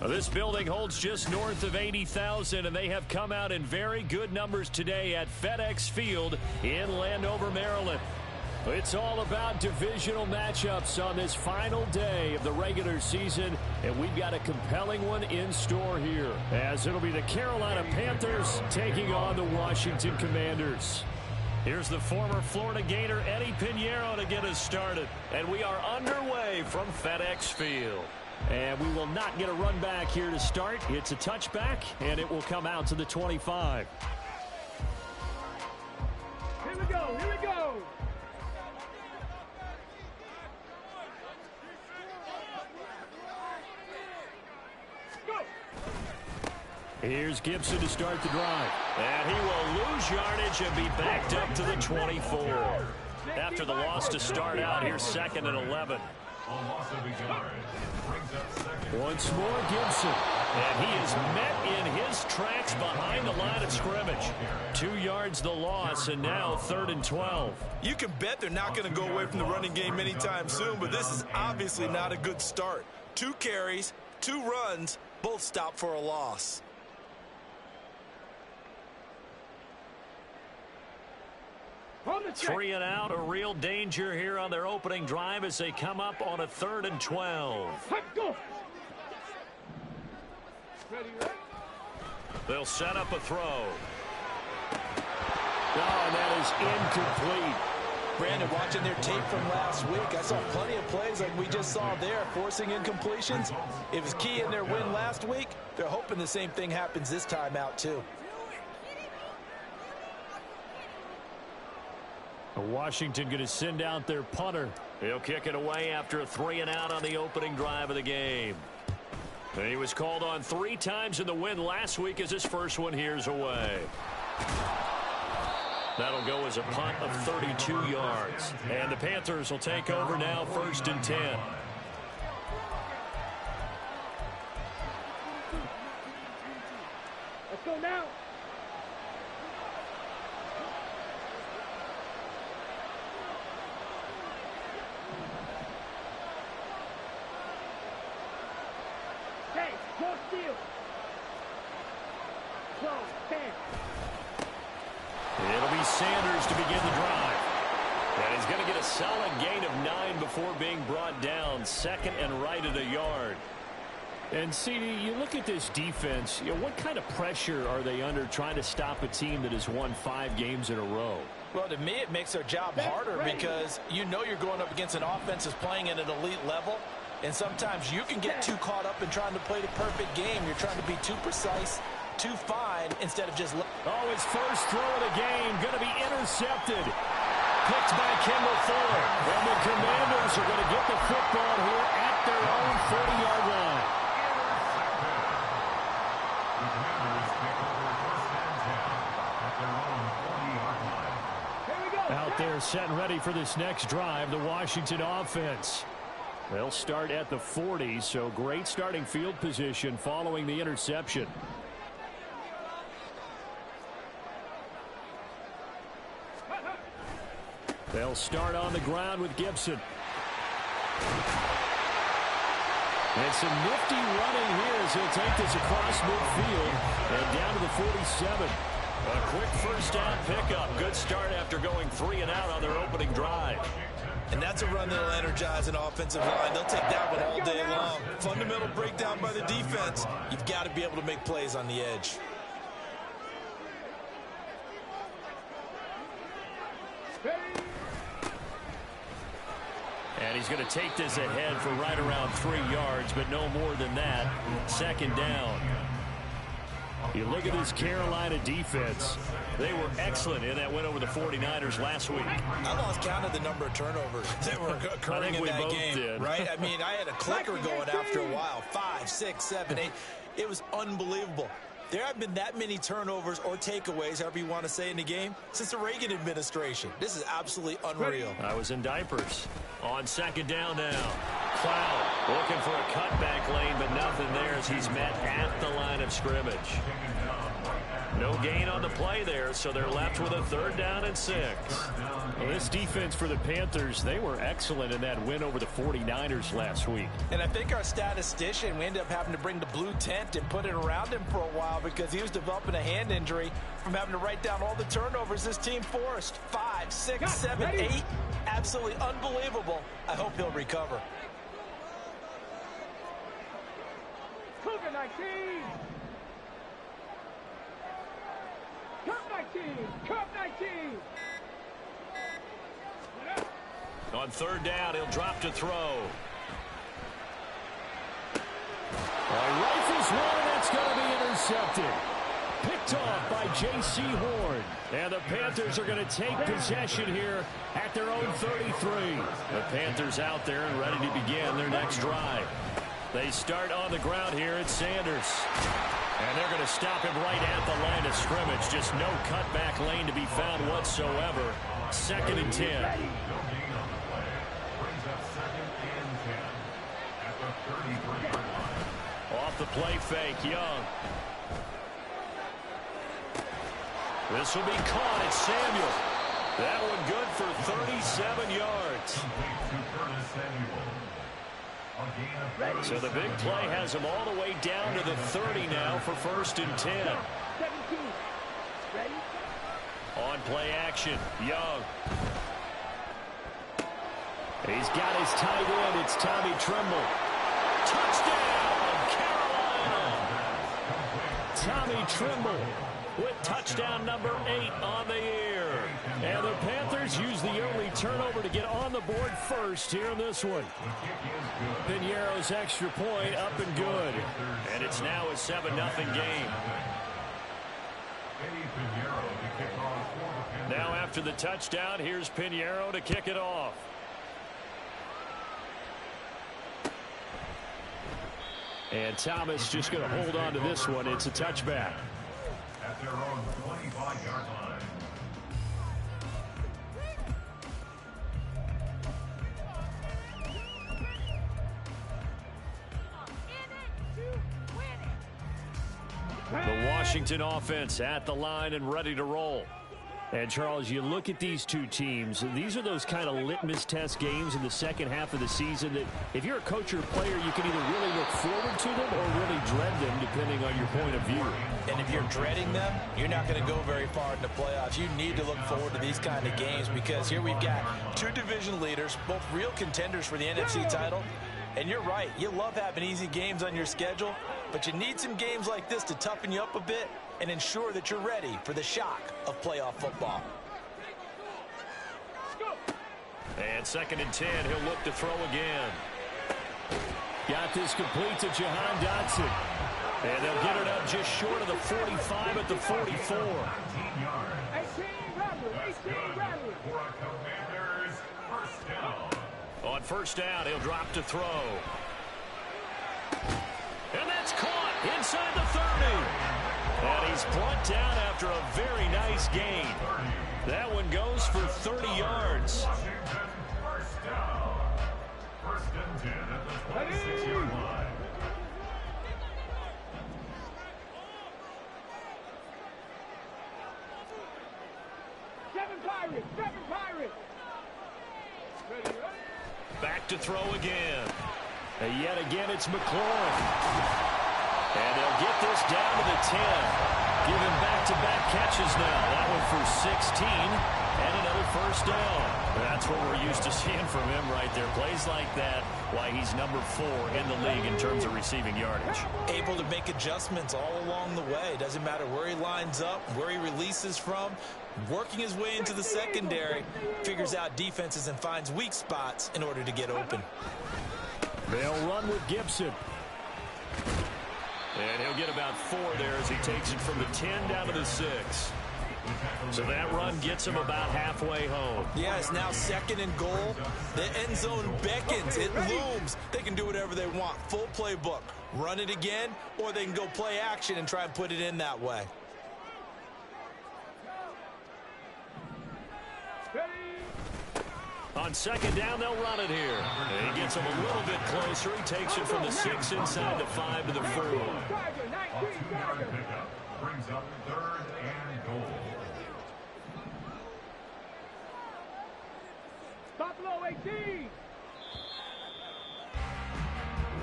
This building holds just north of 80,000, and they have come out in very good numbers today at FedEx Field in Landover, Maryland. It's all about divisional matchups on this final day of the regular season, and we've got a compelling one in store here, as it'll be the Carolina Panthers taking on the Washington Commanders. Here's the former Florida Gator Eddie Pinheiro to get us started, and we are underway from FedEx Field. And we will not get a run back here to start. It's a touchback, and it will come out to the 25. Here we go, here we go. Go. Here's Gibson to start the drive. And he will lose yardage and be backed up to the 24. After the loss to start out, here's 2nd and 11. Once more, Gibson. And he is met in his tracks behind the line of scrimmage. 2 yards the loss, and now 3rd and 12. You can bet they're not going to go away from the running game anytime soon, but this is obviously not a good start. 2 carries, 2 runs, both stopped for a loss. Three and out, a real danger here on their opening drive as they come up on a 3rd and 12. They'll set up a throw. Oh, and that is incomplete. Brandon, watching their tape from last week, I saw plenty of plays like we just saw there, forcing incompletions. It was key in their win last week. They're hoping the same thing happens this time out, too. Washington going to send out their punter. He'll kick it away after a 3 and out on the opening drive of the game. And he was called on 3 times in the win last week as his first one here's away. That'll go as a punt of 32 yards. And the Panthers will take over now, 1st and 10. Let's go now. It'll be Sanders to begin the drive. And he's going to get a solid gain of 9 before being brought down. 2nd and right at a yard. And, CD, you look at this defense, what kind of pressure are they under trying to stop a team that has won 5 games in a row? Well, to me, it makes their job harder because you know you're going up against an offense that's playing at an elite level. And sometimes you can get too caught up in trying to play the perfect game. You're trying to be too precise, too fine, instead of just... Oh, his first throw of the game going to be intercepted. Picked by Kendall Fuller. And the Commanders are going to get the football here at their own 40-yard line. Out there set and ready for this next drive, the Washington offense. They'll start at the 40, so great starting field position following the interception. They'll start on the ground with Gibson. And some nifty running here as he'll take this across midfield and down to the 47. A quick first down pickup. Good start after going 3 and out on their opening drive. And that's a run that'll energize an offensive line. They'll take that one all day long. Fundamental breakdown by the defense. You've got to be able to make plays on the edge. And he's going to take this ahead for right around 3 yards, but no more than that. 2nd down. You look at this Carolina defense. They were excellent in that win over the 49ers last week. I lost count of the number of turnovers that were occurring in that game. Right? I mean, I had a clicker going after a while. 5, 6, 7, 8. It was unbelievable. There have been that many turnovers or takeaways, however you want to say, in the game since the Reagan administration. This is absolutely unreal. I was in diapers. On 2nd down now. Cloud looking for a cutback lane, but nothing there as he's met at the line of scrimmage. No gain on the play there, so they're left with a 3rd down and 6. Well, this defense for the Panthers, they were excellent in that win over the 49ers last week. And I think our statistician, we ended up having to bring the blue tent and put it around him for a while because he was developing a hand injury from having to write down all the turnovers this team forced. 5, 6, 7, 8. Absolutely unbelievable. I hope he'll recover. Cougar 19. Cup 19. Cup 19. On 3rd down, he'll drop to throw. Rifles one, that's going to be intercepted. Picked off by J.C. Horn. And the Panthers are going to take possession here at their own 33. The Panthers out there and ready to begin their next drive. They start on the ground here at Sanders. And they're going to stop him right at the line of scrimmage. Just no cutback lane to be found whatsoever. 2nd and 10. Off the play fake, Young. This will be caught. It's Samuel. That one good for 37 yards. So the big play has him all the way down to the 30 now for 1st and 10. 17. Ready? On play action, Young. He's got his tight end. It's Tommy Tremble. Touchdown, Carolina! Tommy Tremble with touchdown number 8 on the year. And the Panthers use the early turnover to get on the board first here in this one. Piñeiro's extra point up and good. And it's now a 7-0 game. Now after the touchdown, here's Piñeiro to kick it off. And Thomas just going to hold on to this one. It's a touchback. At their own 25-yard line. The Washington offense at the line and ready to roll. And, Charles, you look at these two teams, these are those kind of litmus test games in the second half of the season that if you're a coach or a player, you can either really look forward to them or really dread them, depending on your point of view. And if you're dreading them, you're not going to go very far in the playoffs. You need to look forward to these kind of games because here we've got 2 division leaders, both real contenders for the NFC title. And you're right, you love having easy games on your schedule, but you need some games like this to toughen you up a bit and ensure that you're ready for the shock of playoff football. And 2nd and 10, he'll look to throw again. Got this complete to Jahan Dotson. And they'll get it up just short of the 45 at the 44. 18 rattle. On 1st down, he'll drop to throw. And that's caught inside the 30. And he's brought down after a very nice gain. That one goes for 30 yards. First down. 1st and 10 at the 26-yard line. Seven Pirates. Ready? Back to throw again. And yet again, it's McLaurin. And they'll get this down to the 10. Give him back-to-back catches now. That one for 16 and another 1st down. That's what we're used to seeing from him right there. Plays like that, why he's number 4 in the league in terms of receiving yardage. Able to make adjustments all along the way. Doesn't matter where he lines up, where he releases from. Working his way into the secondary, figures out defenses and finds weak spots in order to get open. They'll run with Gibson. And he'll get about 4 there as he takes it from the 10 down to the 6. So that run gets him about halfway home. Yeah, it's now 2nd and goal. The end zone beckons. It looms. They can do whatever they want. Full playbook. Run it again, or they can go play action and try and put it in that way. On 2nd down, they'll run it here. And he gets him a little bit closer. He takes it from the 6 inside the 5 to the 4. Brings up 3rd goal. Buffalo 18.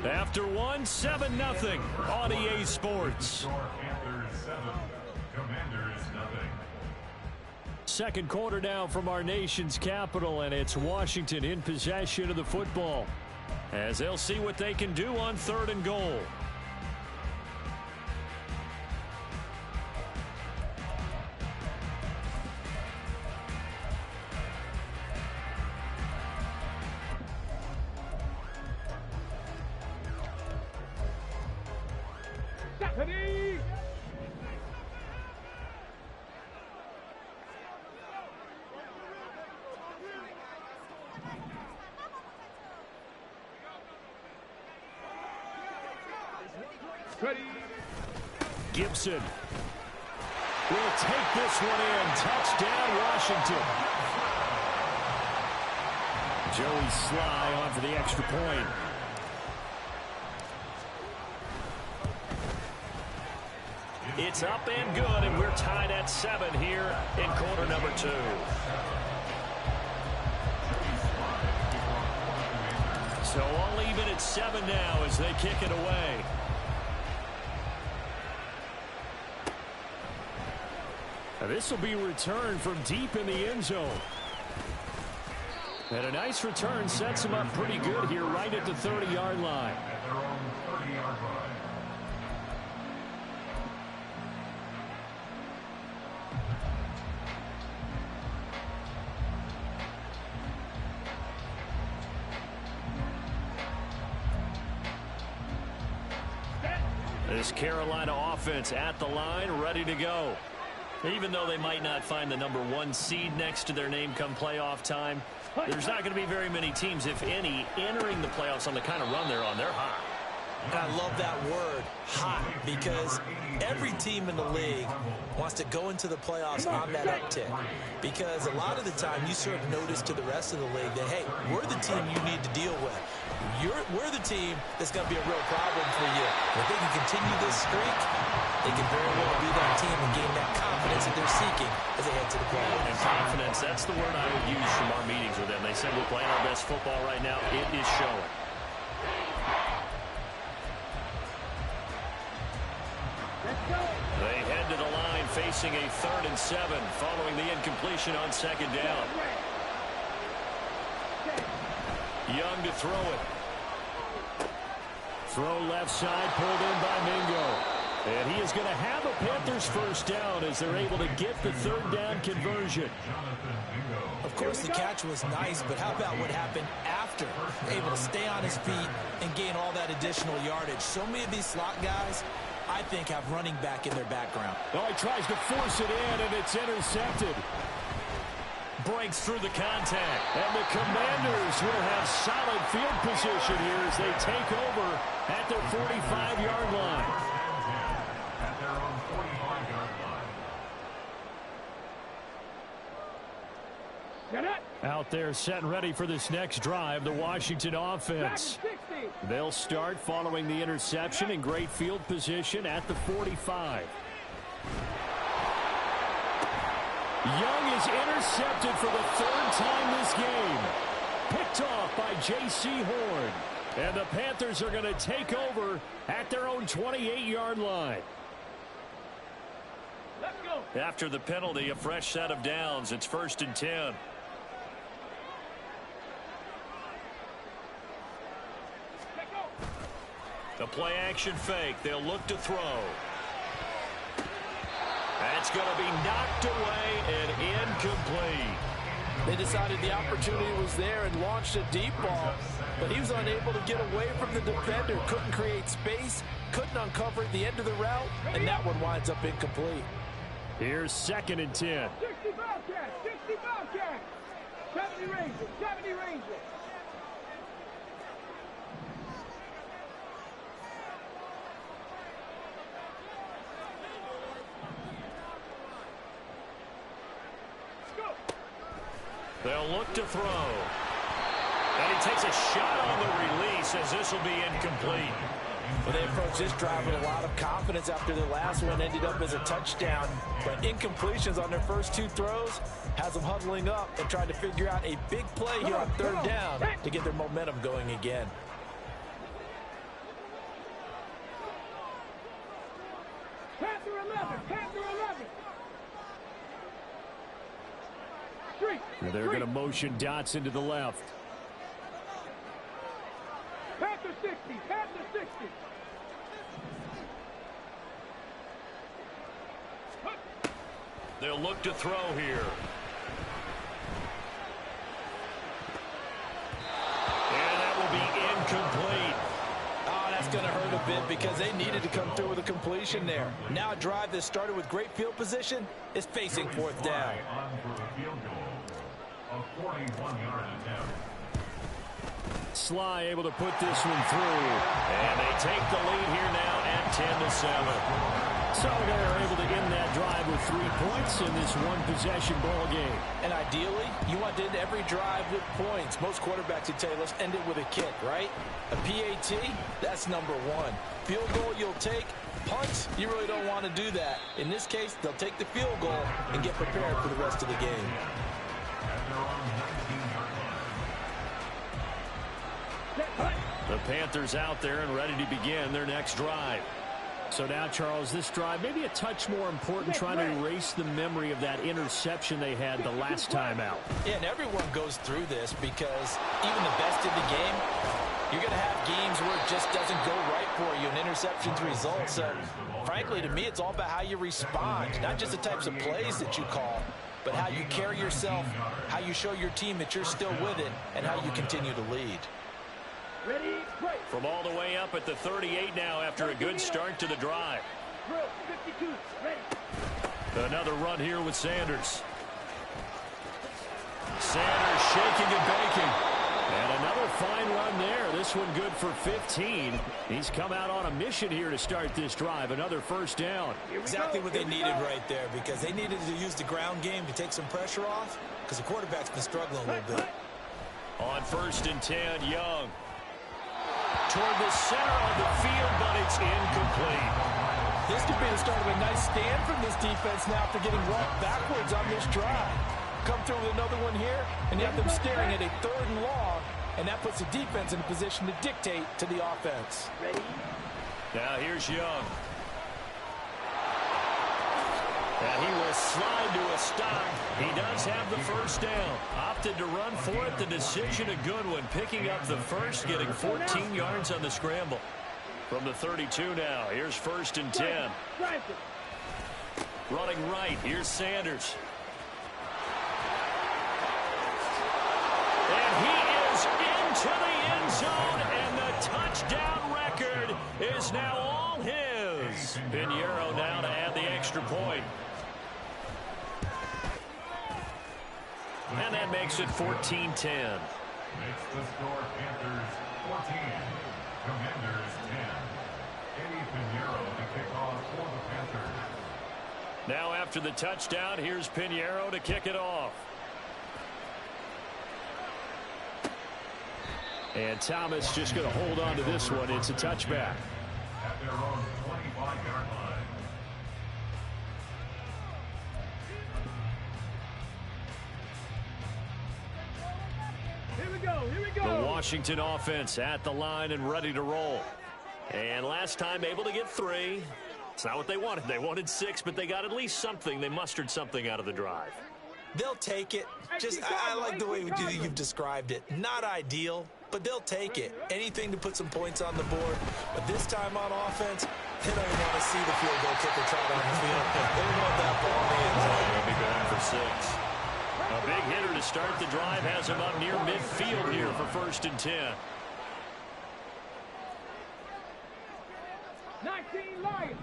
After one, 7-0 on EA Sports. Score Panthers 7, Commanders 0. Second quarter now from our nation's capital, and it's Washington in possession of the football as they'll see what they can do on 3rd and goal. Stephanie. Ready. Gibson will take this one in. Touchdown, Washington. Joey Sly on for the extra point. It's up and good, and we're tied at 7 here in quarter number 2. So all even at 7 now as they kick it away. Now this will be returned from deep in the end zone. And a nice return sets them up pretty good here right at the 30-yard line. At their own 30-yard line. This Carolina offense at the line, ready to go. Even though they might not find the number 1 seed next to their name come playoff time, there's not going to be very many teams, if any, entering the playoffs on the kind of run they're on. They're hot. I love that word, hot, because every team in the league wants to go into the playoffs on that uptick. Because a lot of the time you serve notice to the rest of the league that, hey, we're the team you need to deal with. We're the team that's going to be a real problem for you. If they can continue this streak, they can very well be that team and gain that confidence that they're seeking as they head to the playoffs. And confidence, that's the word I would use from our meetings with them. They said we're playing our best football right now. It is showing. They head to the line facing a 3rd and 7 following the incompletion on 2nd down. Young to throw it. Throw left side, pulled in by Mingo. And he is going to have a Panthers first down as they're able to get the 3rd down conversion. Of course, the catch was nice, but how about what happened after? Able to stay on his feet and gain all that additional yardage. So many of these slot guys, I think, have running back in their background. Oh, he tries to force it in, and it's intercepted. Breaks through the contact. And the Commanders will have solid field position here as they take over at their 45-yard line. At their own 45-yard line. Get it. Out there set and ready for this next drive, the Washington offense. They'll start following the interception in great field position at the 45. Young is intercepted for the 3rd time this game. Picked off by J.C. Horn. And the Panthers are going to take over at their own 28-yard line. Let's go. After the penalty, a fresh set of downs. It's 1st and 10. The play action fake. They'll look to throw. That's going to be knocked away and incomplete. They decided the opportunity was there and launched a deep ball, but he was unable to get away from the defender. Couldn't create space, couldn't uncover at the end of the route, and that one winds up incomplete. Here's 2nd and 10. 60 Bobcats, 60 Bobcats. 70 Rangers, 70 Rangers. They'll look to throw. And he takes a shot on the release as this will be incomplete. Well, they approached this drive with a lot of confidence after their last one ended up as a touchdown. But incompletions on their first two throws has them huddling up and trying to figure out a big play here on third down to get their momentum going again. Panther 11, Panther 11. They're going to motion dots into the left. Panther 60, Panther 60. They'll look to throw here. And that will be incomplete. Oh, that's going to hurt a bit because they needed to come through with a completion there. Now a drive that started with great field position is facing fourth down. On for a field goal, a 41-yard attempt. Sly able to put this one through. And they take the lead here now at 10-7. So they're able to end that drive with 3 points in this one-possession ball game. And ideally, you want to end every drive with points. Most quarterbacks would tell you, let's end it with a kick, right? A PAT, that's number one. Field goal you'll take. Punts, you really don't want to do that. In this case, they'll take the field goal and get prepared for the rest of the game. The Panthers out there and ready to begin their next drive. So now, Charles, this drive maybe a touch more important, trying to erase the memory of that interception they had the last time out. Yeah, and everyone goes through this because even the best in the game, you're going to have games where it just doesn't go right for you and interceptions result. So, frankly, to me, it's all about how you respond, not just the types of plays that you call, but how you carry yourself, how you show your team that you're still with it, and how you continue to lead. Ready, play. From all the way up at the 38 now after a good start to the drive. 52, ready. Another run here with Sanders. Sanders shaking and baking. And another fine run there. This one good for 15. He's come out on a mission here to start this drive. Another first down. Exactly what they needed right there, because they needed to use the ground game to take some pressure off, because the quarterback's been struggling a little bit. On 1st and 10, Young. Toward the center of the field, but it's incomplete. This could be the start of a nice stand from this defense now after getting rocked backwards on this drive. Come through with another one here, and you have them staring at a 3rd and long, and that puts the defense in a position to dictate to the offense. Ready. Now here's Young. And he will slide to a stop. He does have the first down. Opted to run for it. The decision a good one. Picking up the first, getting 14 yards on the scramble. From the 32 now. Here's 1st and 10. Running right. Here's Sanders. And he is into the end zone. And the touchdown record is now all his. Pinheiro now to add the extra point. And that makes it 14-10. Makes the score Panthers 14, Commanders 10. Eddie Pinheiro to kick off for the Panthers. Now after the touchdown, here's Pinheiro to kick it off. And Thomas just going to hold on to this one. It's a touchback. At their own 25-yard line. Here we The go. Washington offense at the line and ready to roll. And last time able to get 3. It's not what they wanted. They wanted 6, but they got at least something. They mustered something out of the drive. They'll take it. I like the way you've described it. Not ideal, but they'll take it. Anything to put some points on the board. But this time on offense, they don't even want to see the field goal kicker trot on the field. They want that ball in the end zone. They'll be going for 6. A big hitter to start the drive has him up near midfield here for 1st and 10. 19 Lions.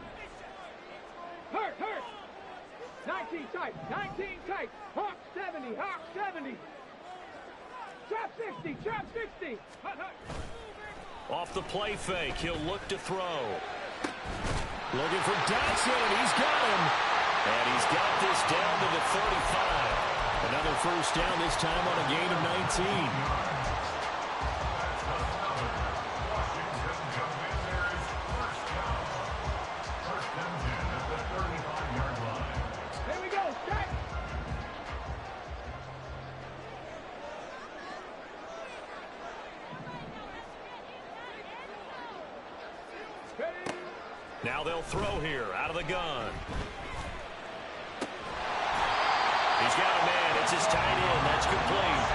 Hurt. 19 tight. Hawk 70. Hawk 70. Trap 60. Hut. Off the play fake, he'll look to throw. Looking for Dodson, and he's got him. And he's got this down to the 35. Another first down, this time on a gain of 19. Now they'll throw here out of the gun. He's got a man. It's his tight end. That's complete.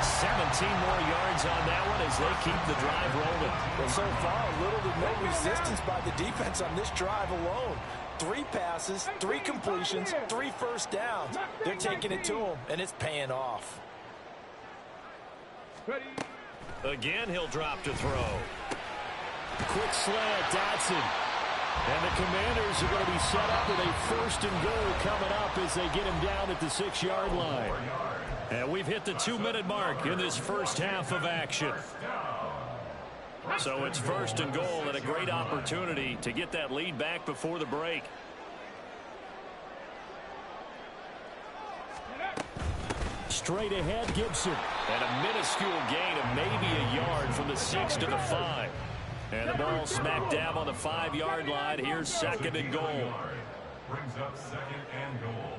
17 more yards on that one as they keep the drive rolling. Well, so far, little to no resistance by the defense on this drive alone. 3 passes, 3 completions, 3 first downs. They're taking it to him, and it's paying off. Again, he'll drop to throw. Quick slant, Dotson. And the Commanders are going to be set up with a 1st and goal coming up as they get him down at the 6-yard line. And we've hit the 2-minute mark in this first half of action. So it's 1st and goal and a great opportunity to get that lead back before the break. Straight ahead, Gibson. And a minuscule gain of maybe a yard from the 6 to the 5. And the ball smack dab on the 5-yard line. Here's 2nd and goal. Brings up 2nd and goal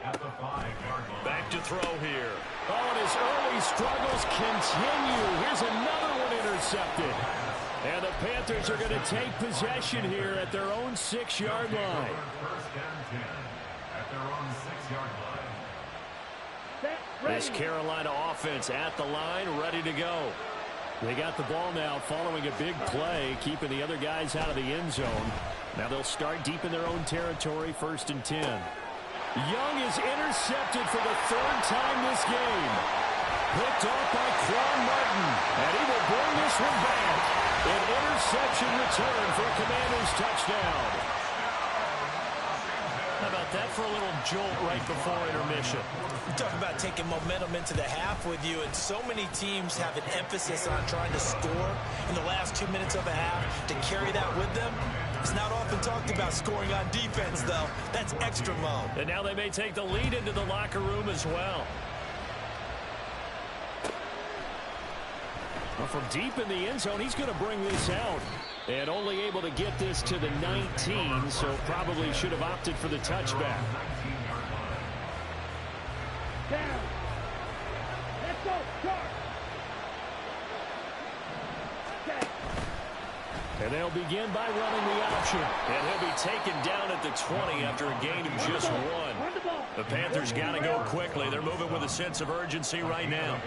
at the 5-yard line. Back to throw here. Oh, and his early struggles continue. Here's another one intercepted. And the Panthers are going to take possession here at their own 6-yard line. 1st and 10 at their own 6-yard line. This Carolina offense at the line, ready to go. They got the ball now following a big play, keeping the other guys out of the end zone. Now they'll start deep in their own territory, 1st and 10. Young is intercepted for the 3rd time this game. Picked off by Quan Martin, and he will bring this one back. An interception return for a Commanders touchdown. How about that for a little jolt right before intermission? You talk about taking momentum into the half with you, and so many teams have an emphasis on trying to score in the last 2 minutes of a half. To carry that with them, it's not often talked about scoring on defense, though. That's extra mode. And now they may take the lead into the locker room as well. Well, from deep in the end zone, he's going to bring this out. And only able to get this to the 19, so probably should have opted for the touchback. Down. Let's go. Charge. Okay. And they'll begin by running the option. And he'll be taken down at the 20 after a gain of just 1. The Panthers got to go quickly. They're moving with a sense of urgency right now.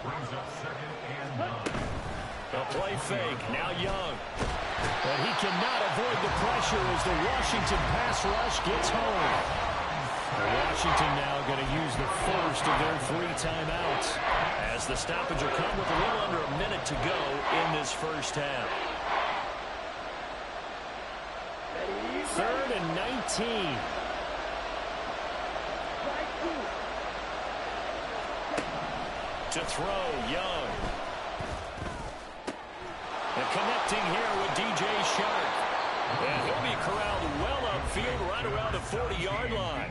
Brings up 2nd and 9. A play fake. Now Young. And he cannot avoid the pressure as the Washington pass rush gets home. Washington now going to use the 1st of their 3 timeouts as the stoppage will come with a little under a minute to go in this first half. 3rd and 19. To throw, Young. And connecting here with DJ Shark. And he'll be corralled well upfield right around the 40-yard line.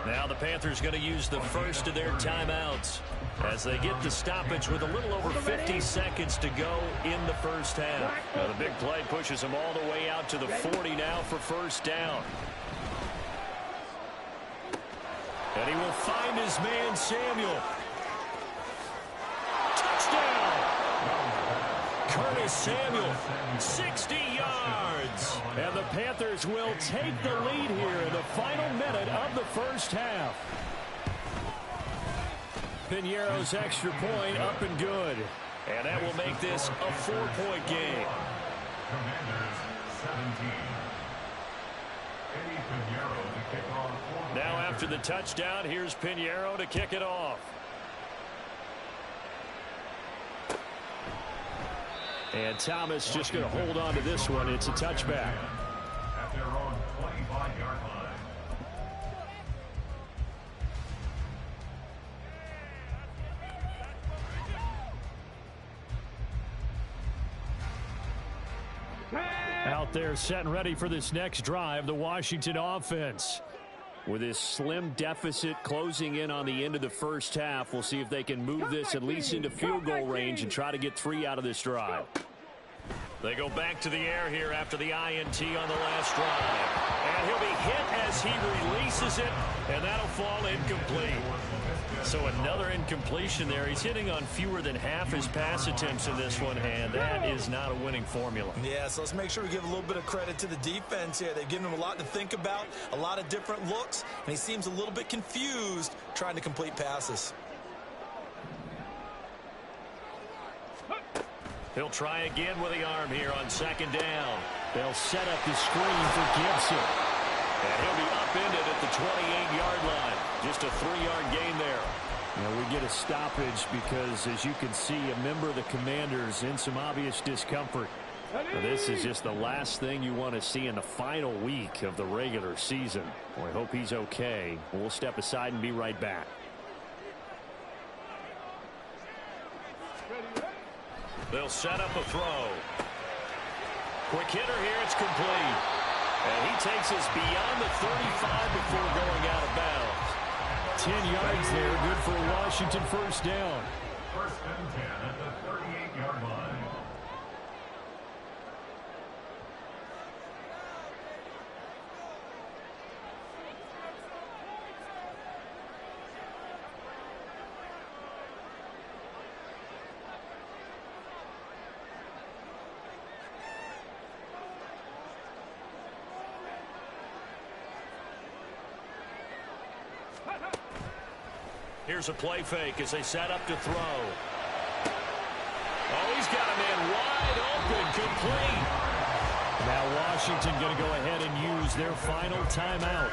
Now the Panthers going to use the 1st of their timeouts as they get the stoppage with a little over 50 seconds to go in the first half. Now the big play pushes them all the way out to the 40 now for 1st down. And he will find his man Samuel. Touchdown! Curtis Samuel, 60 yards. And the Panthers will take the lead here in the final minute of the first half. Piñeiro's extra point up and good. And that will make this a 4-point game. Commanders 17. Piñeiro to kick off. Now after the touchdown, here's Piñeiro to kick it off. And Thomas just going to hold on to this one. It's a touchback. At their own 25-yard line. Out there set and ready for this next drive, the Washington offense. With this slim deficit closing in on the end of the first half, we'll see if they can move this at least into field goal range and try to get 3 out of this drive. They go back to the air here after the INT on the last drive. And he'll be hit as he releases it, and that'll fall incomplete. So another incompletion there. He's hitting on fewer than half his pass attempts in this one, and that is not a winning formula. Yeah, so let's make sure we give a little bit of credit to the defense here. They've given him a lot to think about, a lot of different looks, and he seems a little bit confused trying to complete passes. He'll try again with the arm here on second down. They'll set up the screen for Gibson. And he'll be upended at the 28-yard line. Just a 3-yard gain there. Now we get a stoppage because, as you can see, a member of the Commanders in some obvious discomfort. Now, this is just the last thing you want to see in the final week of the regular season. We hope he's okay. We'll step aside and be right back. They'll set up a throw. Quick hitter here. It's complete. And he takes us beyond the 35 before going out of bounds. 10 yards there. Good for a Washington first down. First and 10 at the 38-yard line. Here's a play fake as they set up to throw. Oh, he's got a man wide open, complete. Now Washington going to go ahead and use their final timeout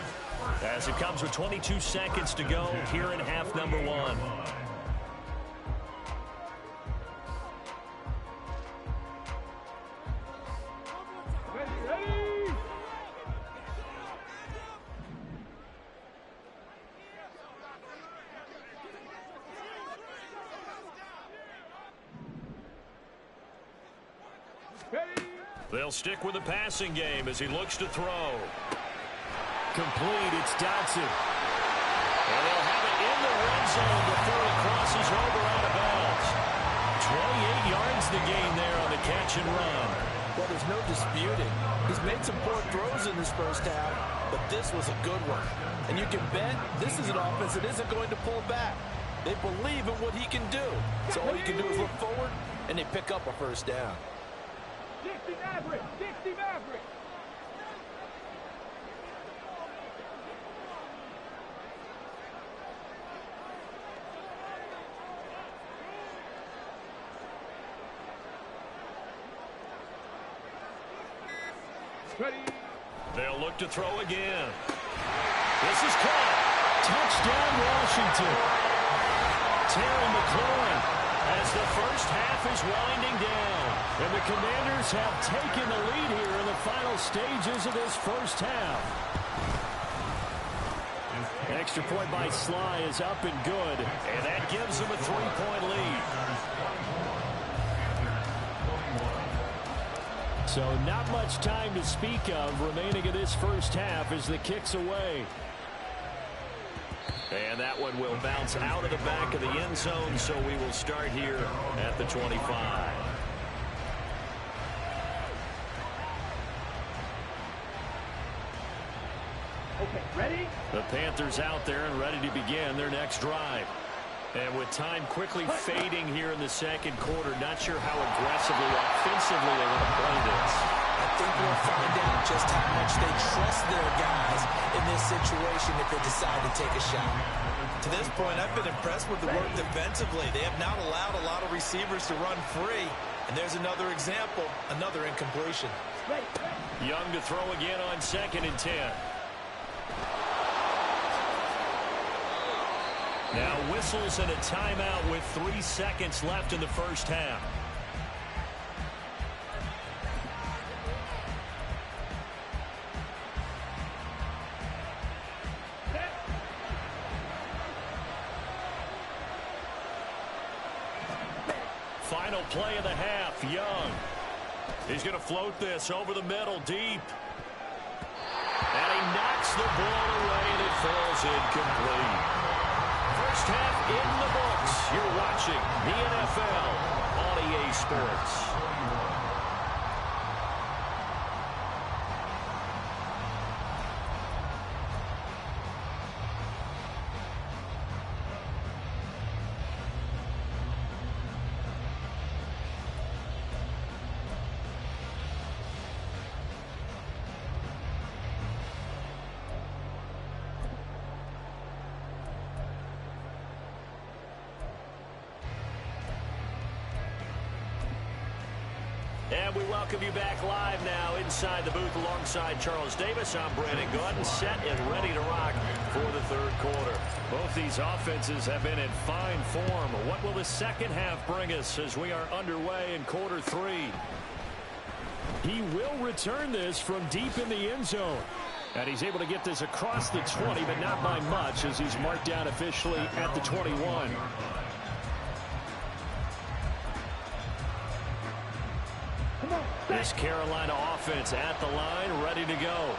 as it comes with 22 seconds to go here in half number 1. They'll stick with the passing game as he looks to throw. Complete. It's Dodson. And they'll have it in the red zone before it crosses over out of bounds. 28 yards the gain there on the catch and run. Well, there's no disputing. He's made some poor throws in this first half, but this was a good one. And you can bet this is an offense that isn't going to pull back. They believe in what he can do. So all you can do is look forward, and they pick up a first down. 60 Maverick! 60 Maverick! Ready. They'll look to throw again. This is caught. Touchdown, Washington. Terry McLaurin as the first half is winding down. And the Commanders have taken the lead here in the final stages of this first half. Extra point by Sly is up and good. And that gives them a 3-point lead. So not much time to speak of remaining in this first half as the kick's away. And that one will bounce out of the back of the end zone, so we will start here at the 25. Okay, ready? The Panthers out there and ready to begin their next drive. And with time quickly fading here in the second quarter, not sure how aggressively, offensively they want to play this. I think we'll find out just how much they trust their guys in this situation if they decide to take a shot. To this point, I've been impressed with the work defensively. They have not allowed a lot of receivers to run free. And there's another example, another incompletion. Young to throw again on 2nd and 10. Now whistles and a timeout with 3 seconds left in the first half. Final play of the half, Young. He's going to float this over the middle, deep. And he knocks the ball away, and it falls incomplete. First half in the books. You're watching the NFL on EA Sports. And we welcome you back live now inside the booth alongside Charles Davis. I'm Brandon Gordon, set and ready to rock for the third quarter. Both these offenses have been in fine form. What will the second half bring us as we are underway in quarter three? He will return this from deep in the end zone. And he's able to get this across the 20, but not by much as he's marked down officially at the 21. This Carolina offense at the line, ready to go.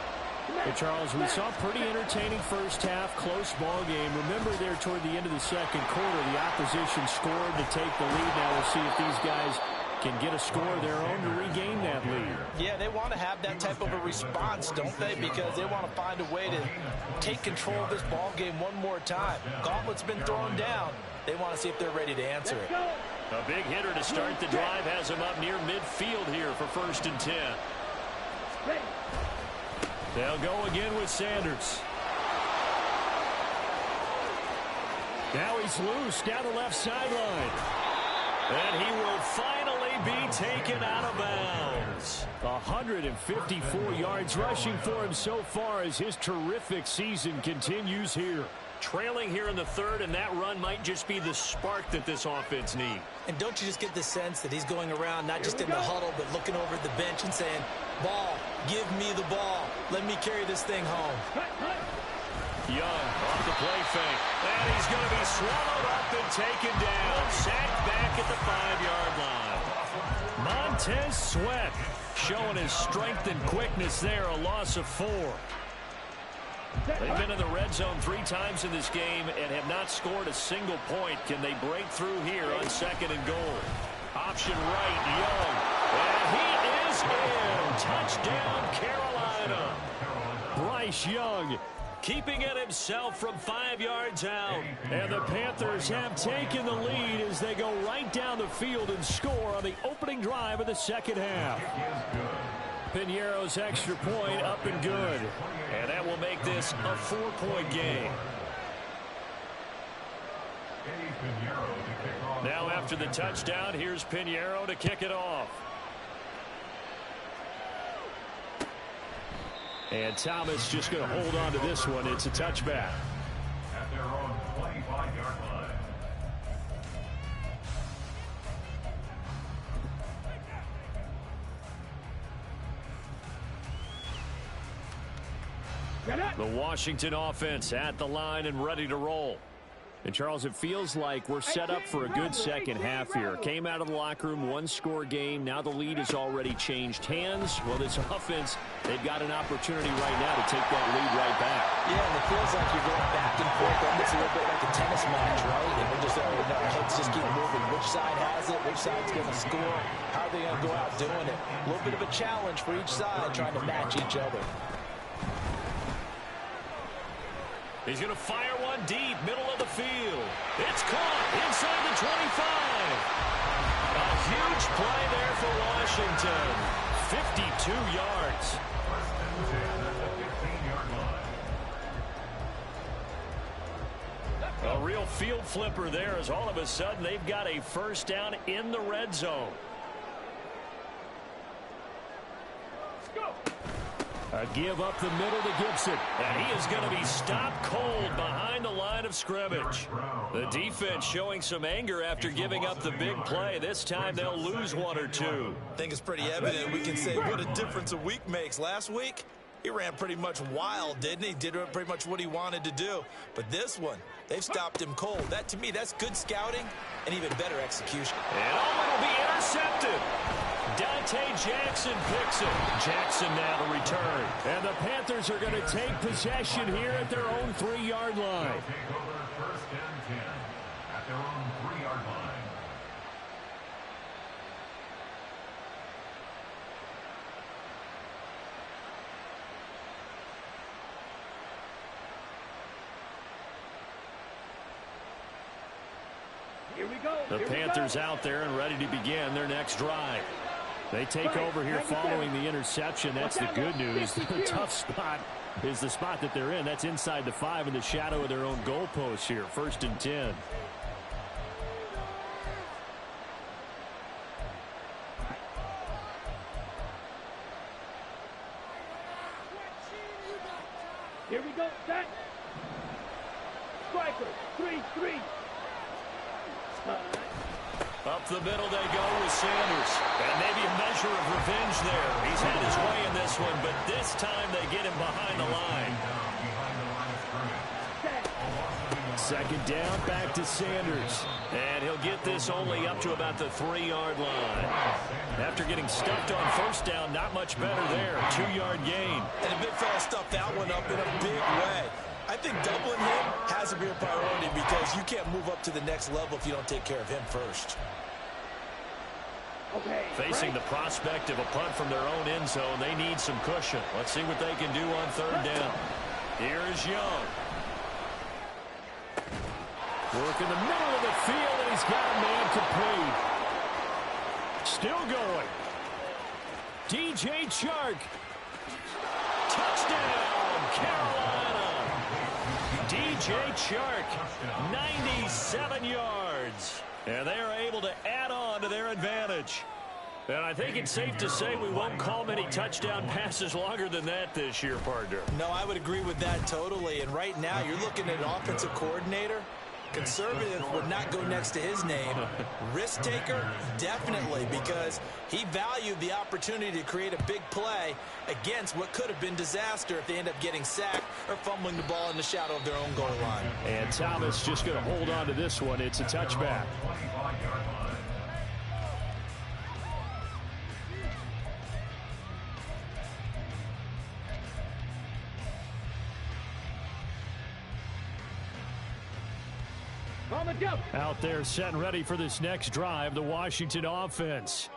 Hey, Charles, we saw a pretty entertaining first half, close ball game. Remember there toward the end of the second quarter, the opposition scored to take the lead. Now we'll see if these guys can get a score of their own to regain that lead. Yeah, they want to have that type of a response, don't they? Because they want to find a way to take control of this ball game one more time. Gauntlet's been thrown down. They want to see if they're ready to answer it. A big hitter to start the drive has him up near midfield here for 1st and 10. They'll go again with Sanders. Now he's loose down the left sideline. And he will finally be taken out of bounds. 154 yards rushing for him so far as his terrific season continues here. Trailing here in the third, and that run might just be the spark that this offense needs. And don't you just get the sense that he's going around not just in the huddle, but looking over at the bench and saying, ball, give me the ball. Let me carry this thing home. Young off the play fake. And he's going to be swallowed up and taken down. Sacked back at the 5-yard line. Montez Sweat showing his strength and quickness there. A loss of 4. They've been in the red zone 3 times in this game and have not scored a single point. Can they break through here on 2nd and goal? Option right, Young. And he is in. Touchdown, Carolina. Bryce Young keeping it himself from 5 yards out. And the Panthers have taken the lead as they go right down the field and score on the opening drive of the second half. Piñeiro's extra point up and good. And that will make this a 4-point game. Now after the touchdown, here's Piñeiro to kick it off. And Thomas just going to hold on to this one. It's a touchback. At their own 25-yard line. The Washington offense at the line and ready to roll. And, Charles, it feels like we're set up for a good second half here. Came out of the locker room, 1-score game. Now the lead has already changed hands. Well, this offense, they've got an opportunity right now to take that lead right back. Yeah, and it feels like you're going back and forth. It's a little bit like a tennis match, right? And we're just our heads just keep moving. Which side has it? Which side's going to score? How are they going to go out doing it? A little bit of a challenge for each side trying to match each other. He's going to fire one deep, middle of the field. It's caught inside the 25. A huge play there for Washington. 52 yards. A real field flipper there as all of a sudden they've got a first down in the red zone. A give up the middle to Gibson. And he is going to be stopped cold behind the line of scrimmage. The defense showing some anger after giving up the big play. This time they'll lose 1 or 2. I think it's pretty evident. We can say what a difference a week makes. Last week, he ran pretty much wild, didn't he? Did pretty much what he wanted to do. But this one, they've stopped him cold. That, to me, that's good scouting and even better execution. And it'll be intercepted. Dante Jackson picks it. Jackson now to return. And the Panthers are going to take possession here at their own 3-yard line. Take over 1st and 10 at their own 3-yard line. Here we go. The Panthers out there and ready to begin their next drive. They take over here following the interception. That's the good news. The tough spot is the spot that they're in. That's inside the 5 in the shadow of their own goalpost here. 1st and 10. Up the middle they go with Sanders. And maybe a measure of revenge there. He's had his way in this one, but this time they get him behind the line. Second down, back to Sanders. And he'll get this only up to about the 3-yard line. After getting stuffed on first down, not much better there. 2-yard gain. And the big fella stuffed that one up in a big way. I think doubling him has to be a priority because you can't move up to the next level if you don't take care of him first. Facing the prospect of a punt from their own end zone, they need some cushion. Let's see what they can do on third down. Here is Young. Work in the middle of the field, and he's got a man complete. Still going. DJ Chark. Touchdown, Carolina. DJ Chark, 97 yards. And they are able to add on to their advantage. And I think it's safe to say we won't call many touchdown passes longer than that this year, partner. No, I would agree with that totally. And right now, you're looking at an offensive coordinator. Conservative would not go next to his name. Risk taker, definitely, because he valued the opportunity to create a big play against what could have been disaster if they end up getting sacked or fumbling the ball in the shadow of their own goal line. And Thomas just going to hold on to this one. It's a touchback. Out there set and ready for this next drive, the Washington offense.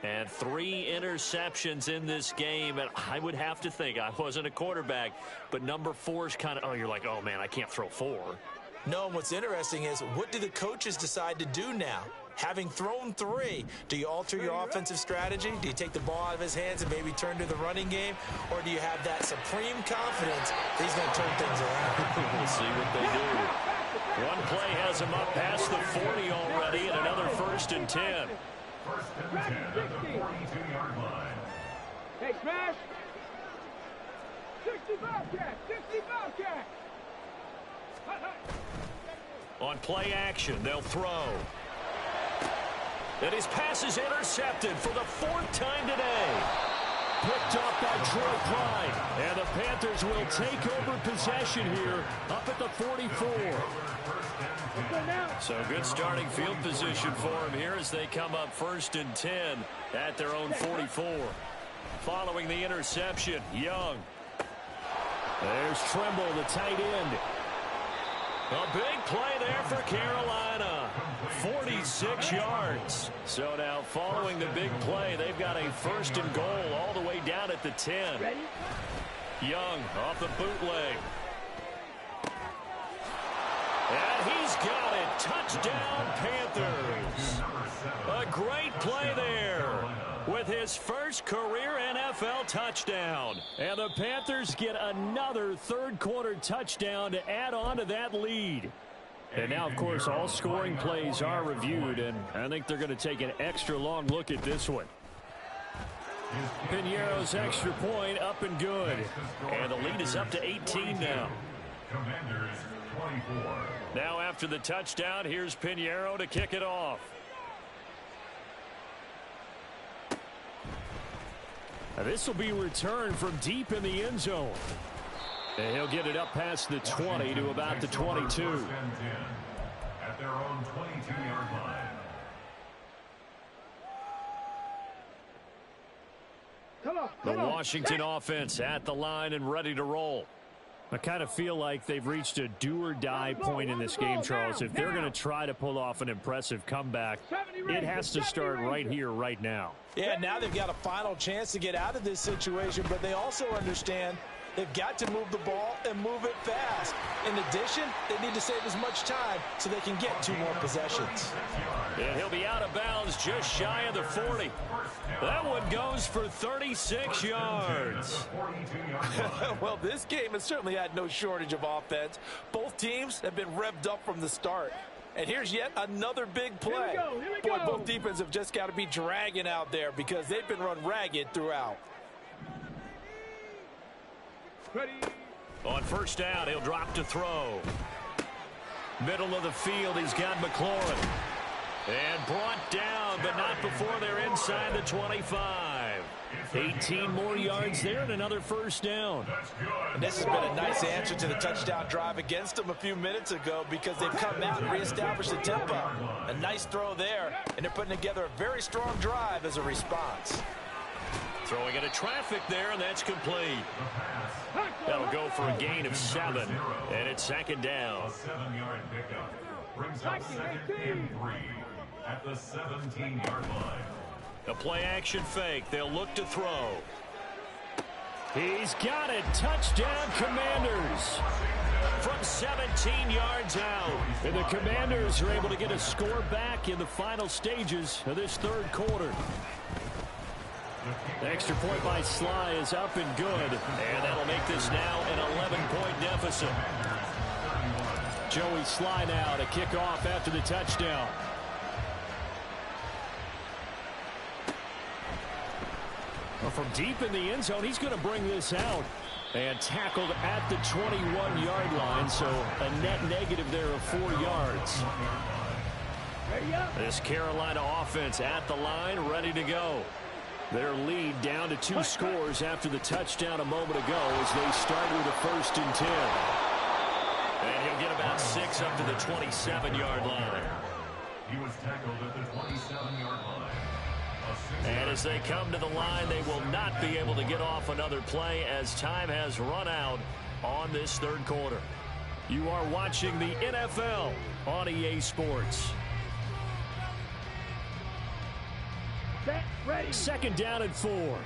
And 3 interceptions in this game, and I would have to think, I wasn't a quarterback, but number 4 is kind of, oh, you're like, oh, man, I can't throw 4. No, and what's interesting is, what do the coaches decide to do now? Having thrown 3, do you alter your offensive strategy? Do you take the ball out of his hands and maybe turn to the running game? Or do you have that supreme confidence that he's going to turn things around? We'll see what they do. One play has him up past the 40 already, and another 1st and 10. First and 10 at the 42-yard line. Hey, smash! 60 Bobcat! 60 Bobcat! On play action, they'll throw. And his pass is intercepted for the 4th time today. Picked up by Troy Pride. And the Panthers will take over possession here up at the 44. So good starting field position for him here as they come up 1st and 10 at their own 44. Following the interception, Young. There's Trimble, the tight end. A big play there for Carolina. 46 yards. So now following the big play, they've got a 1st and goal all the way down at the 10. Young off the bootleg. And he's got it. Touchdown, Panthers. A great play there with his first career NFL touchdown. And the Panthers get another 3rd quarter touchdown to add on to that lead. And now, of course, all scoring plays are reviewed, and I think they're going to take an extra long look at this one. Piñeiro's extra point up and good. And the lead is up to 18 now. Commanders 24. Now after the touchdown, here's Piñeiro to kick it off. Now this will be returned from deep in the end zone. And he'll get it up past the 20 to about the 22. At their own 22-yard line. The Washington offense at the line and ready to roll. I kind of feel like they've reached a do-or-die point in this game, Charles. If they're going to try to pull off an impressive comeback, it has to start right here, right now. Yeah, now they've got a final chance to get out of this situation, but they also understand they've got to move the ball and move it fast. In addition, they need to save as much time so they can get 2 more possessions. And he'll be out of bounds just shy of the 40. That one goes for 36 yards. Well, this game has certainly had no shortage of offense. Both teams have been revved up from the start. And here's yet another big play. Here we go. Boy, both defenses have just got to be dragging out there because they've been run ragged throughout. Ready. On 1st down, he'll drop to throw. Middle of the field, he's got McLaurin. And brought down, but not before they're inside the 25. 18 more yards there and another first down. And this has been a nice answer to the touchdown drive against them a few minutes ago because they've come out and reestablished the tempo. A nice throw there, and they're putting together a very strong drive as a response. Throwing into traffic there, and that's complete. That'll go for a gain of 7, and it's second down. A 7-yard pickup brings up 2nd and 3 at the 17-yard line. A play-action fake. They'll look to throw. He's got it. Touchdown, Commanders. From 17 yards out. And the Commanders are able to get a score back in the final stages of this third quarter. The extra point by Sly is up and good. And that'll make this now an 11-point deficit. Joey Sly now to kick off after the touchdown. Well, from deep in the end zone, he's going to bring this out. And tackled at the 21-yard line, so a net negative there of 4 yards. This Carolina offense at the line, ready to go. Their lead down to 2 scores after the touchdown a moment ago as they start with a 1st and 10. And he'll get about 6 up to the 27-yard line. He was tackled at the 27-yard line. And as they come to the line, they will not be able to get off another play as time has run out on this third quarter. You are watching the NFL on EA Sports. Second down and 4.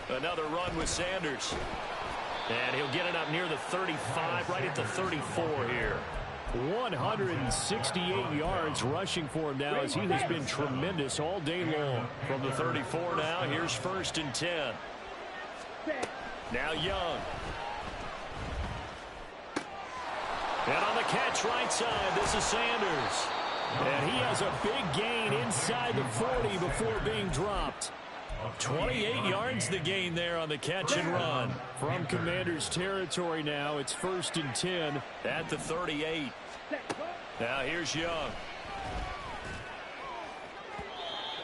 Another run with Sanders. And he'll get it up near the 35, right at the 34 here. 168 yards rushing for him now as he has been tremendous all day long. From the 34 now, here's 1st and 10. Now Young. And on the catch right side, this is Sanders. And he has a big gain inside the 40 before being dropped. 28 yards the gain there on the catch and run. From Commanders territory now, it's 1st and 10 at the 38. Now here's Young.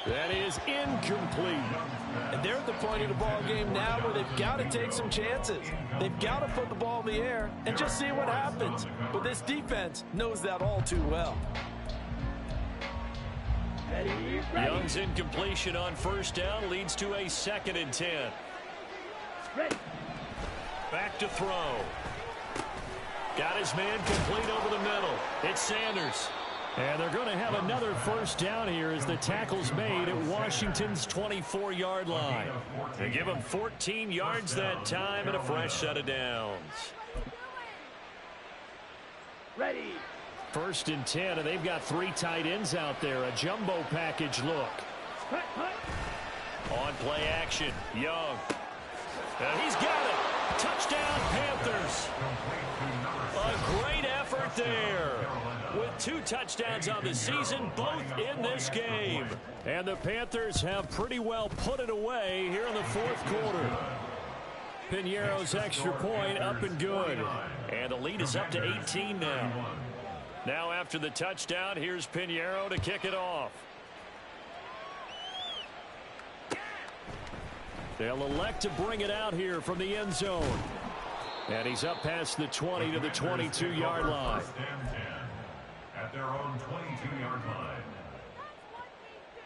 That is incomplete. And they're at the point of the ball game now where they've got to take some chances. They've got to put the ball in the air and just see what happens. But this defense knows that all too well. Young's incompletion on 1st down leads to a 2nd and 10. Back to throw. Got his man complete over the middle. It's Sanders. And they're going to have another 1st down here as the tackle's made at Washington's 24-yard line. They give him 14 yards that time and a fresh set of downs. Ready. 1st and 10, and they've got 3 tight ends out there. A jumbo package look. On play action, Young. And he's got it. Touchdown, Panthers. A great effort there. With 2 touchdowns on the season, both in this game. And the Panthers have pretty well put it away here in the 4th quarter. Piñeiro's extra point up and good. And the lead is up to 18 now. Now after the touchdown, here's Piñeiro to kick it off. They'll elect to bring it out here from the end zone. And he's up past the 20 to the 22-yard line. At their own 22-yard line.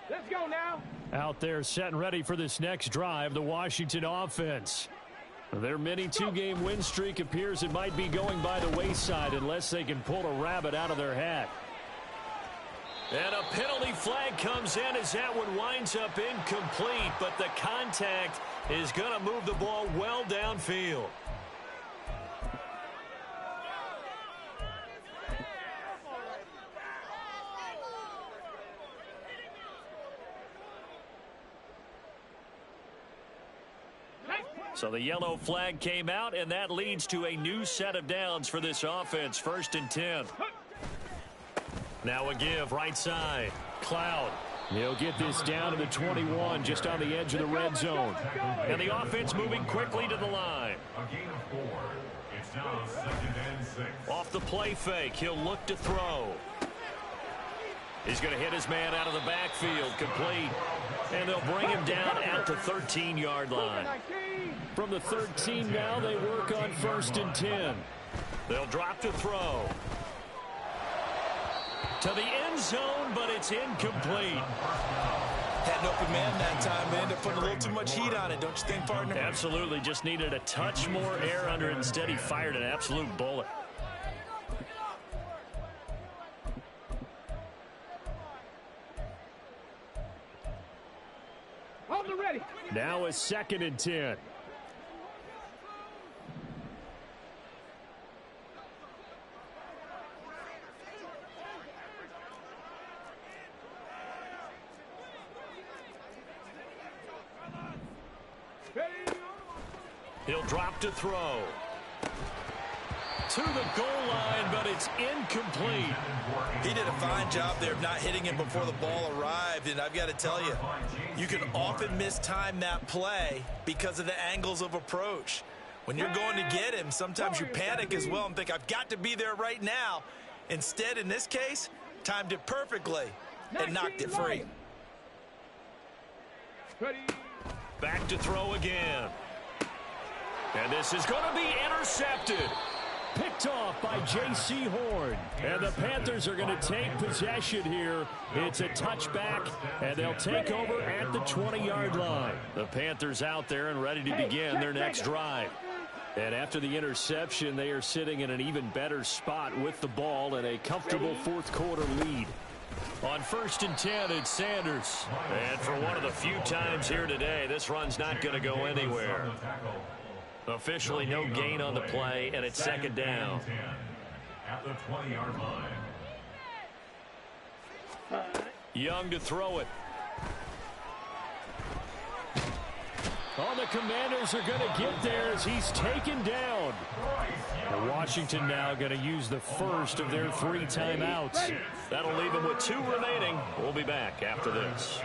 Let's go now. Out there set and ready for this next drive, the Washington offense. Their mini 2-game win streak appears it might be going by the wayside unless they can pull a rabbit out of their hat. And a penalty flag comes in as that one winds up incomplete, but the contact is going to move the ball well downfield. So the yellow flag came out, and that leads to a new set of downs for this offense. 1st and 10. Now a give right side. Cloud. He'll get this down to the 21, just on the edge of the red zone. And the offense moving quickly to the line. A gain of 4. It's Now 2nd and 6. Off the play fake, he'll look to throw. He's going to hit his man out of the backfield, complete. And they'll bring him down at the 13-yard line. From the 13 now, they work on 1st and 10. They'll drop to throw. To the end zone, but it's incomplete. Had an open man that time. They ended up putting a little too much heat on it, don't you think, partner? Absolutely. Just needed a touch more air under it. Instead, he fired an absolute bullet. Ready. Now it's 2nd and 10. He'll drop to throw. To the goal line, but it's incomplete. He did a fine job there of not hitting him before the ball arrived, and I've got to tell you, you can often mistime that play because of the angles of approach. When you're going to get him, sometimes you panic as well and think, I've got to be there right now. Instead, in this case, timed it perfectly and knocked it free. Back to throw again. And this is going to be intercepted. Picked off by J.C. Horn. And the Panthers are going to take possession here. It's a touchback, and they'll take over at the 20-yard line. The Panthers out there and ready to begin their next drive. And after the interception, they are sitting in an even better spot with the ball and a comfortable fourth-quarter lead. On 1st and 10, it's Sanders. And for one of the few times here today, this run's not going to go anywhere. Officially no gain on the play, and it's 2nd down. At the 20-yard line. Young to throw it. Oh, the Commanders are going to get there as he's taken down. Washington now going to use the first of their 3 timeouts. That'll leave them with 2 remaining. We'll be back after this.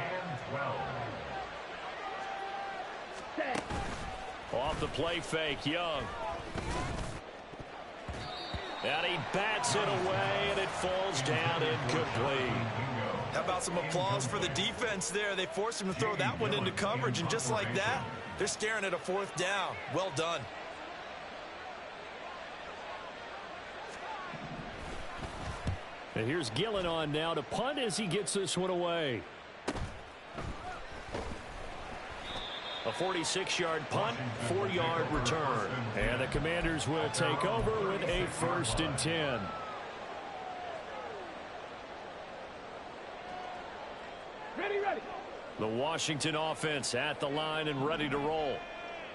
Off the play fake, Young. And he bats it away, and it falls down incomplete. How about some applause for the defense there? They forced him to throw that one into coverage, and just like that, they're staring at a 4th down. Well done. And here's Gillen on now to punt as he gets this one away. A 46-yard punt, 4-yard return. And the Commanders will take over with a 1st and 10. Ready. The Washington offense at the line and ready to roll.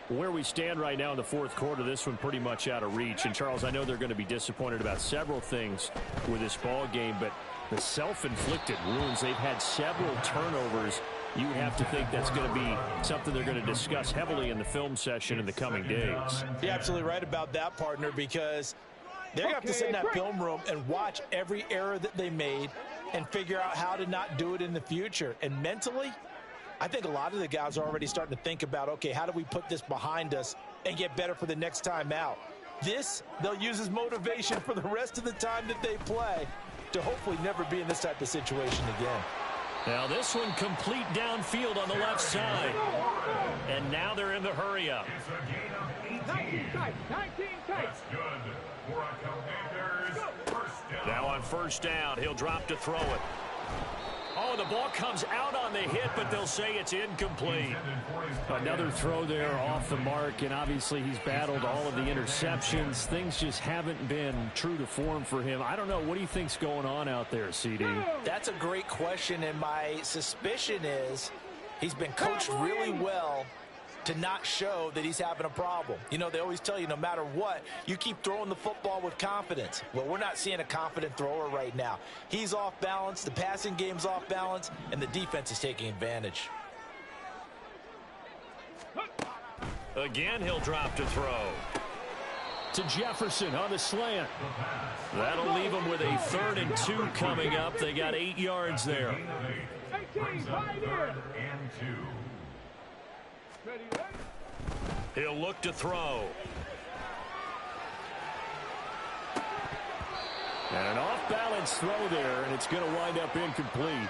Where we stand right now in the 4th quarter, this one pretty much out of reach. And, Charles, I know they're going to be disappointed about several things with this ball game, but the self-inflicted wounds, they've had several turnovers. You would have to think that's going to be something they're going to discuss heavily in the film session in the coming days. You're absolutely right about that, partner, because they're going to have to sit in that film room and watch every error that they made and figure out how to not do it in the future. And mentally, I think a lot of the guys are already starting to think about, okay, how do we put this behind us and get better for the next time out? This, they'll use as motivation for the rest of the time that they play to hopefully never be in this type of situation again. Now this one complete downfield on the left side. And now they're in the hurry-up. 19 tight. That's good for a Commanders first down. Now on 1st down, he'll drop to throw it. Oh, the ball comes out on the hit, but they'll say it's incomplete. Another throw there off the mark, and obviously he's battled all of the interceptions. Things just haven't been true to form for him. I don't know. What do you think's going on out there, CD? That's a great question, and my suspicion is he's been coached really well to not show that he's having a problem. You know, they always tell you no matter what, you keep throwing the football with confidence. Well, we're not seeing a confident thrower right now. He's off balance, the passing game's off balance, and the defense is taking advantage. Again, he'll drop to throw. To Jefferson on the slant. That'll leave him with a 3rd and 2 coming up. They got 8 yards there. 18, right here. And 2. He'll look to throw. And an off-balance throw there, and it's going to wind up incomplete.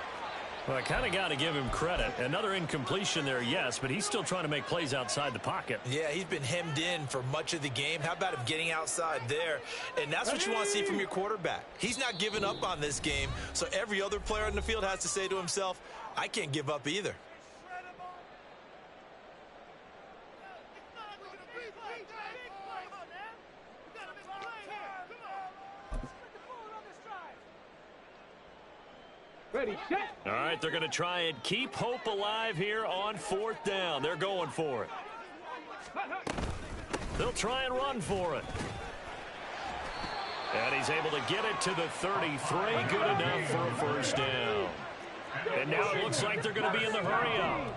Well, I kind of got to give him credit. Another incompletion there, yes, but he's still trying to make plays outside the pocket. Yeah, he's been hemmed in for much of the game. How about him getting outside there? And that's what you want to see from your quarterback. He's not giving up on this game, so every other player on the field has to say to himself, I can't give up either. Ready, set. All right, they're going to try and keep hope alive here on 4th down. They're going for it. They'll try and run for it. And he's able to get it to the 33. Good enough for a first down. And now it looks like they're going to be in the hurry-up.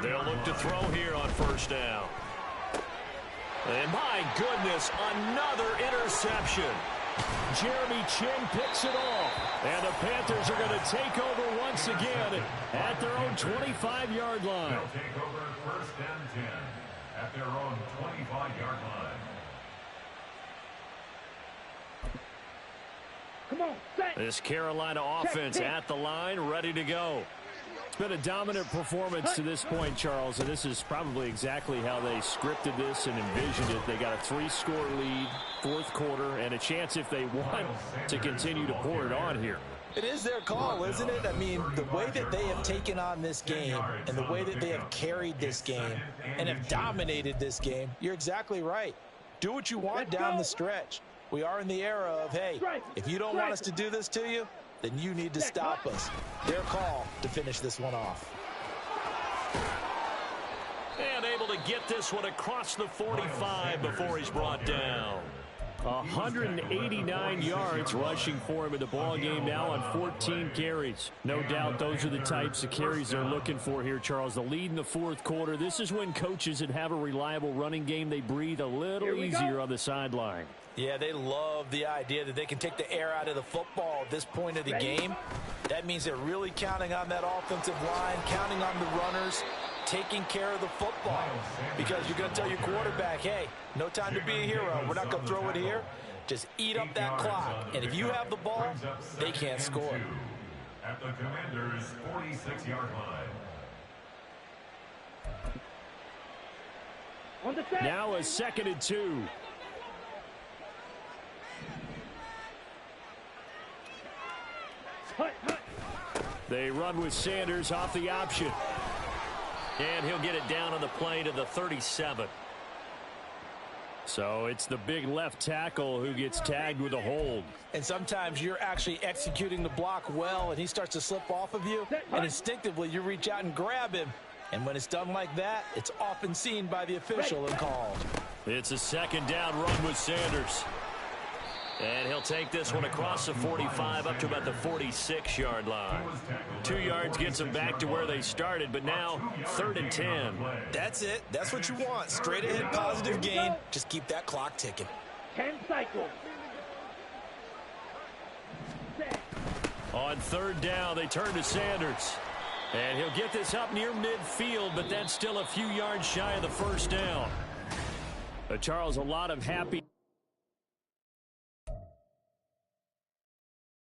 They'll look to throw here on 1st down. And my goodness, another interception. Jeremy Chin picks it off. And the Panthers are going to take over once again at their own 25-yard line. They'll take over 1st and 10 at their own 25-yard line. Come on, set. This Carolina offense at the line, ready to go. It's been a dominant performance to this point, Charles, and this is probably exactly how they scripted this and envisioned it. They got a 3-score lead, 4th quarter, and a chance, if they want, to continue to pour it on here. It is their call, isn't it? I mean, the way that they have taken on this game and the way that they have carried this game and have dominated this game, you're exactly right. Do what you want down the stretch. We are in the era of, hey, if you don't want us to do this to you, then you need to stop us. Their call to finish this one off. And able to get this one across the 45 before he's brought down. 189 yards rushing for him in the ball game now on 14 carries. No doubt those are the types of carries they're looking for here, Charles. The lead in the 4th quarter. This is when coaches that have a reliable running game, they breathe a little easier on the sideline. Yeah, they love the idea that they can take the air out of the football at this point of the game. That means they're really counting on that offensive line, counting on the runners, taking care of the football. Because you're going to tell your quarterback, hey, no time to be a hero. We're not going to throw it here. Just eat up that clock. And if you have the ball, they can't score. At the Commanders' 46-yard line. Now a 2nd and 2. They run with Sanders off the option. And he'll get it down on the play to the 37. So it's the big left tackle who gets tagged with a hold. And sometimes you're actually executing the block well, and he starts to slip off of you, and instinctively you reach out and grab him. And when it's done like that, it's often seen by the official and called. It's a 2nd down run with Sanders. And he'll take this one across the 45 up to about the 46-yard line. 2 yards gets them back to where they started, but now 3rd and 10. That's it. That's what you want. Straight ahead, positive gain. Just keep that clock ticking. 10 cycles. On 3rd down, they turn to Sanders. And he'll get this up near midfield, but that's still a few yards shy of the 1st down. Charles, a lot of happy